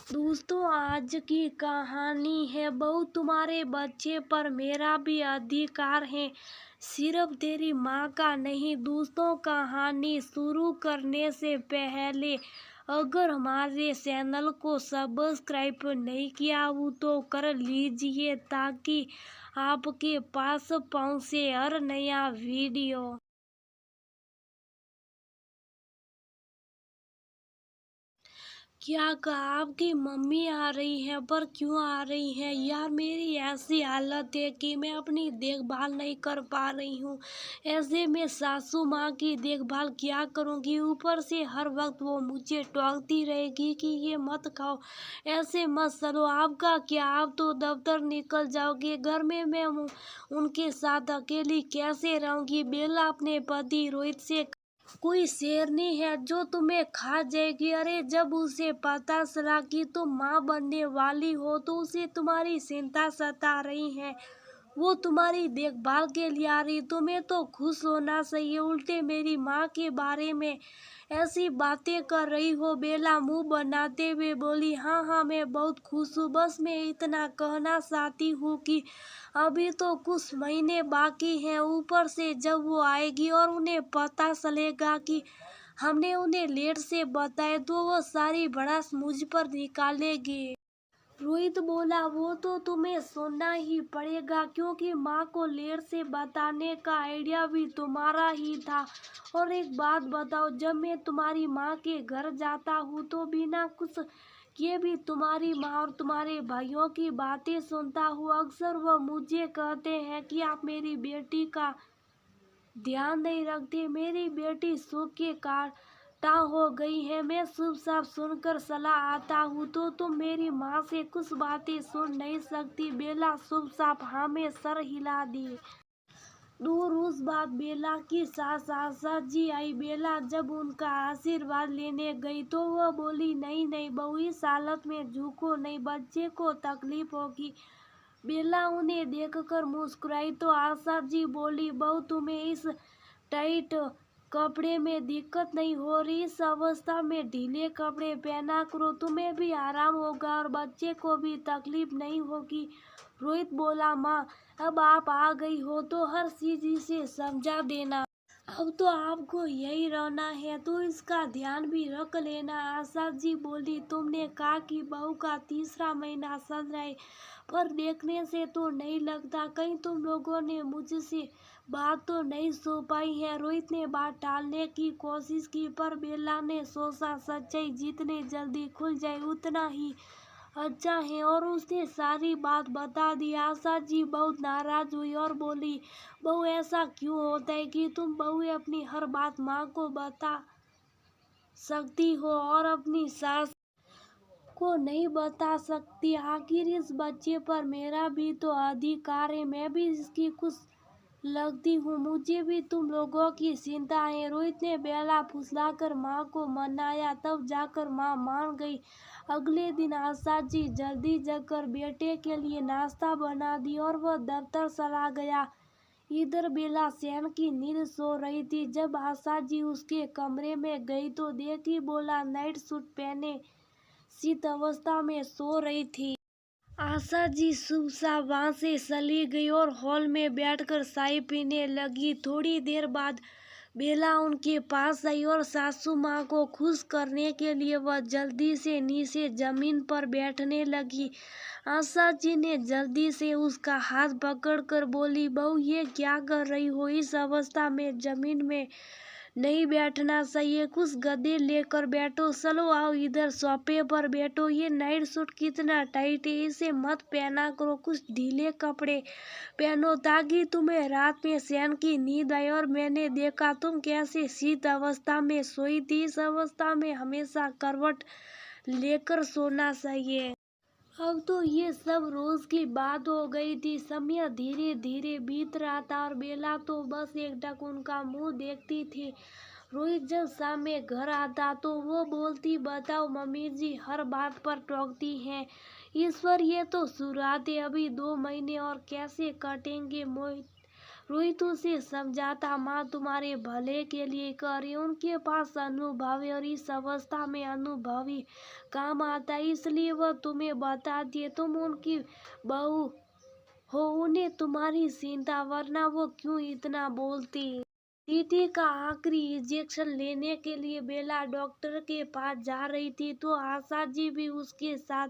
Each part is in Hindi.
दोस्तों, आज की कहानी है बहू तुम्हारे बच्चे पर मेरा भी अधिकार है, सिर्फ तेरी माँ का नहीं। दोस्तों, कहानी शुरू करने से पहले अगर हमारे चैनल को सब्सक्राइब नहीं किया हो तो कर लीजिए ताकि आपके पास पहुँचे हर नया वीडियो। क्या कहा? आपकी मम्मी आ रही है, पर क्यों आ रही है यार? मेरी ऐसी हालत है कि मैं अपनी देखभाल नहीं कर पा रही हूँ। ऐसे में सासू माँ की देखभाल क्या करूँगी? ऊपर से हर वक्त वो मुझे टोकती रहेगी कि ये मत खाओ, ऐसे मत चलो। आपका क्या, आप तो दफ्तर निकल जाओगे, घर में मैं उनके साथ अकेली कैसे रहूँगी? बेला अपने पति रोहित से कोई शेरनी है जो तुम्हें खा जाएगी। अरे जब उसे पता चला कि तुम माँ बनने वाली हो तो उसे तुम्हारी चिंता सता रही है। वो तुम्हारी देखभाल के लिए आ रही। तुम्हें तो खुश होना चाहिए, उल्टे मेरी माँ के बारे में ऐसी बातें कर रही हो। बेला मुंह बनाते हुए बोली, हाँ हाँ, मैं बहुत खुश हूँ। बस मैं इतना कहना चाहती हूँ कि अभी तो कुछ महीने बाकी हैं। ऊपर से जब वो आएगी और उन्हें पता चलेगा कि हमने उन्हें लेट से बताया तो वो सारी भड़ास मुझ पर निकालेगी। रोहित बोला, वो तो तुम्हें सुनना ही पड़ेगा क्योंकि माँ को लेट से बताने का आइडिया भी तुम्हारा ही था। और एक बात बताओ, जब मैं तुम्हारी माँ के घर जाता हूँ तो बिना कुछ किए भी तुम्हारी माँ और तुम्हारे भाइयों की बातें सुनता हूँ। अक्सर वह मुझे कहते हैं कि आप मेरी बेटी का ध्यान नहीं रखते। मेरी बेटी सुख के कांटा हो गई है। मैं चुपचाप सुनकर सलाह आता हूँ तो तुम मेरी माँ से कुछ बातें सुन नहीं सकती। बेला चुपचाप हाँ में सर हिला दी। दूर उस बात बेला की सास आशा जी आई। बेला जब उनका आशीर्वाद लेने गई तो वह बोली, नहीं नहीं बहू, इस हालत में झुको नहीं, बच्चे को तकलीफ होगी। बेला उन्हें देखकर मुस्कुराई तो आशा जी बोली, बहू तुम्हें इस टाइट कपड़े में दिक्कत नहीं हो रही? इस अवस्था में ढीले कपड़े पहना करो, तुम्हें भी आराम होगा और बच्चे को भी तकलीफ नहीं होगी। रोहित बोला, माँ अब आप आ गई हो तो हर चीज इसे समझा देना। अब तो आपको यही रहना है तो इसका ध्यान भी रख लेना। आशा जी बोली, तुमने कहा कि बहू का तीसरा महीना चल रहा है, पर देखने से तो नहीं लगता। कहीं तुम लोगों ने मुझसे बात तो नहीं सो पाई है? रोहित ने बात टालने की कोशिश की, पर बेला ने सोचा सच्चाई जितने जल्दी खुल जाए उतना ही अच्छा है, और उसने सारी बात बता दी। आशा जी बहुत नाराज हुई और बोली, बहू ऐसा क्यों होता है कि तुम बहू अपनी हर बात माँ को बता सकती हो और अपनी सास को नहीं बता सकती? आखिर इस बच्चे पर मेरा भी तो अधिकार है, मैं भी इसकी कुछ लगती हूँ, मुझे भी तुम लोगों की चिंता है। रोहित ने बेला फुसलाकर माँ को मनाया, तब जाकर माँ मान गई। अगले दिन आशा जी जल्दी जगकर बेटे के लिए नाश्ता बना दी और वह दफ्तर चला गया। इधर बेला चैन की नींद सो रही थी। जब आशा जी उसके कमरे में गई तो देखी बोला नाइट सूट पहने शीत अवस्था में सो रही थी। आशा जी चुपचाप वहां से चली गई और हॉल में बैठकर चाय पीने लगी। थोड़ी देर बाद बेला उनके पास आई और सासू माँ को खुश करने के लिए वह जल्दी से नीचे जमीन पर बैठने लगी। आशा जी ने जल्दी से उसका हाथ पकड़कर बोली, बहू ये क्या कर रही हो? इस अवस्था में जमीन में नहीं बैठना चाहिए, कुछ गद्दे लेकर बैठो। चलो आओ इधर सोफे पर बैठो। ये नाइट सूट कितना टाइट है, इसे मत पहना करो, कुछ ढीले कपड़े पहनो ताकि तुम्हें रात में चैन की नींद आए। और मैंने देखा तुम कैसे शीत अवस्था में सोई थी। इस अवस्था में हमेशा करवट लेकर सोना चाहिए। अब तो ये सब रोज की बात हो गई थी। समय धीरे धीरे बीत रहा था और बेला तो बस एकटक उनका मुंह देखती थी। रोहित जब शाम में घर आता तो वो बोलती, बताओ मम्मी जी हर बात पर टोकती हैं। ईश्वर, ये तो शुरुआत है, अभी 2 महीने और कैसे कटेंगे? मोहित रोहित उसे समझाता, माँ तुम्हारे भले के लिए कर रही है, उनके पास अनुभव है और इस अवस्था में अनुभव ही काम आता है, इसलिए वह तुम्हें बताती है। तुम उनकी बहू हो, उन्हें तुम्हारी चिंता, वरना वो क्यों इतना बोलती। टीटी का आखिरी इंजेक्शन लेने के लिए बेला डॉक्टर के पास जा रही थी तो आशा जी भी उसके साथ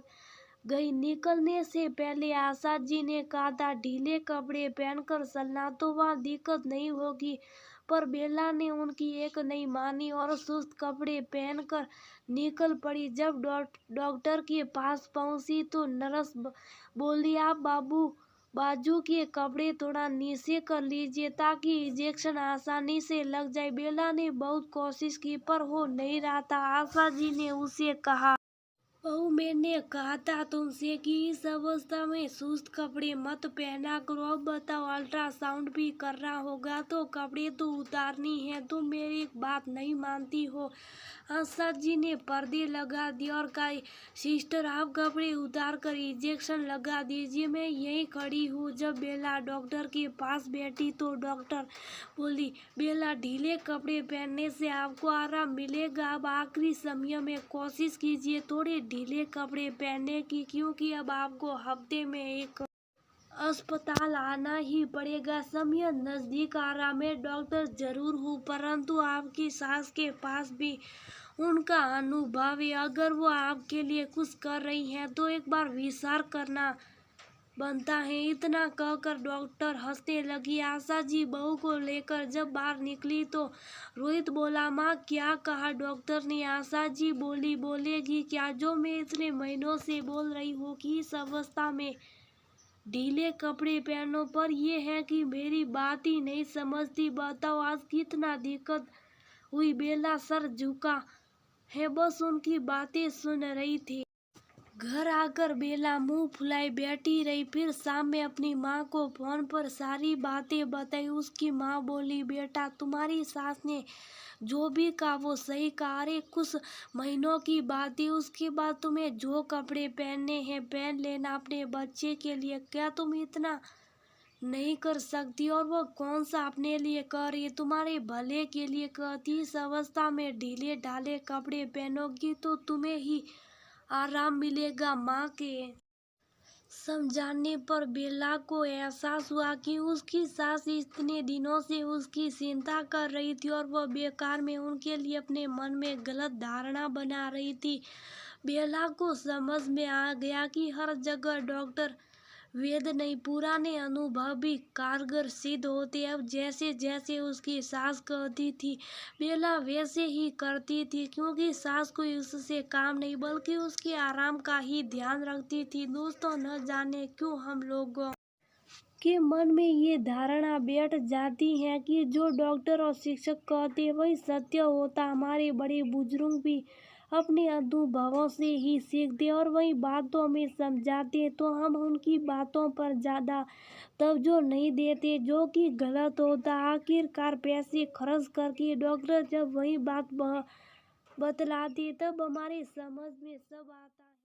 गई। निकलने से पहले आशा जी ने कहा था, ढीले कपड़े पहनकर चलना तो वहाँ दिक्कत नहीं होगी, पर बेला ने उनकी एक नहीं मानी और सुस्त कपड़े पहनकर निकल पड़ी। जब डॉक्टर के पास पहुंची तो नर्स बोली, आप बाजू के कपड़े थोड़ा नीचे कर लीजिए ताकि इंजेक्शन आसानी से लग जाए। बेला ने बहुत कोशिश की पर हो नहीं रहा था। आशा जी ने उसे कहा, बहू मैंने कहा था तुमसे कि इस अवस्था में सुस्त कपड़े मत पहना करो। अब बताओ, अल्ट्रासाउंड भी करना होगा तो कपड़े तो उतारनी है, तुम मेरी बात नहीं मानती हो। आशा जी ने पर्दे लगा दिए और कहा, सिस्टर आप कपड़े उतार कर इंजेक्शन लगा दीजिए, मैं यहीं खड़ी हूँ। जब बेला डॉक्टर के पास बैठी तो डॉक्टर बोली, बेला ढीले कपड़े पहनने से आपको आराम मिलेगा, अब आखिरी समय में कोशिश कीजिए थोड़े ढीले कपड़े पहनने की, क्योंकि अब आपको हफ्ते में एक अस्पताल आना ही पड़ेगा। समय नजदीक आ रहा, मैं डॉक्टर जरूर हूँ, परंतु आपकी सास के पास भी उनका अनुभव है, अगर वो आपके लिए कुछ कर रही हैं तो एक बार विचार करना बनता है। इतना कहकर डॉक्टर हंसने लगी। आशा जी बहू को लेकर जब बाहर निकली तो रोहित बोला, माँ क्या कहा डॉक्टर ने। आशा जी बोलेगी क्या, जो मैं इतने महीनों से बोल रही हूँ कि इस अवस्था में ढीले कपड़े पहनो, पर ये है कि मेरी बात ही नहीं समझती। बताओ आज कितना दिक्कत हुई। बेला सर झुका है बस उनकी बातें सुन रही थी। घर आकर बेला मुंह फुलाए बैठी रही, फिर शाम में अपनी माँ को फोन पर सारी बातें बताई। उसकी माँ बोली, बेटा तुम्हारी सास ने जो भी कहा वो सही कहा, अरे कुछ महीनों की बात है, उसके बाद तुम्हें जो कपड़े पहनने हैं पहन लेना अपने बच्चे के लिए, क्या तुम इतना नहीं कर सकती। और वो कौन सा अपने लिए कर रही है, तुम्हारे भले के लिए कहती। इस अवस्था में ढीले ढाले कपड़े पहनोगी तो तुम्हें ही आराम मिलेगा। माँ के समझाने पर बेला को एहसास हुआ कि उसकी सास इतने दिनों से उसकी चिंता कर रही थी और वह बेकार में उनके लिए अपने मन में गलत धारणा बना रही थी। बेला को समझ में आ गया कि हर जगह डॉक्टर वेद नहीं, पुराने अनुभव भी कारगर सिद्ध होते। अब जैसे जैसे उसकी सास कहती थी बेला वैसे ही करती थी, क्योंकि सास कोई उससे काम नहीं बल्कि उसके आराम का ही ध्यान रखती थी। दोस्तों न जाने क्यों हम लोगों के मन में ये धारणा बैठ जाती है कि जो डॉक्टर और शिक्षक कहते हैं वही सत्य होता। हमारे बड़े बुजुर्ग भी अपने अनुभवों से ही सीखते और वही बातों में समझाते, तो हम उनकी बातों पर ज़्यादा तवज्जो नहीं देते, जो कि गलत होता। आखिरकार पैसे खर्च करके डॉक्टर जब वही बात बतलाते तब हमारे समझ में सब आता।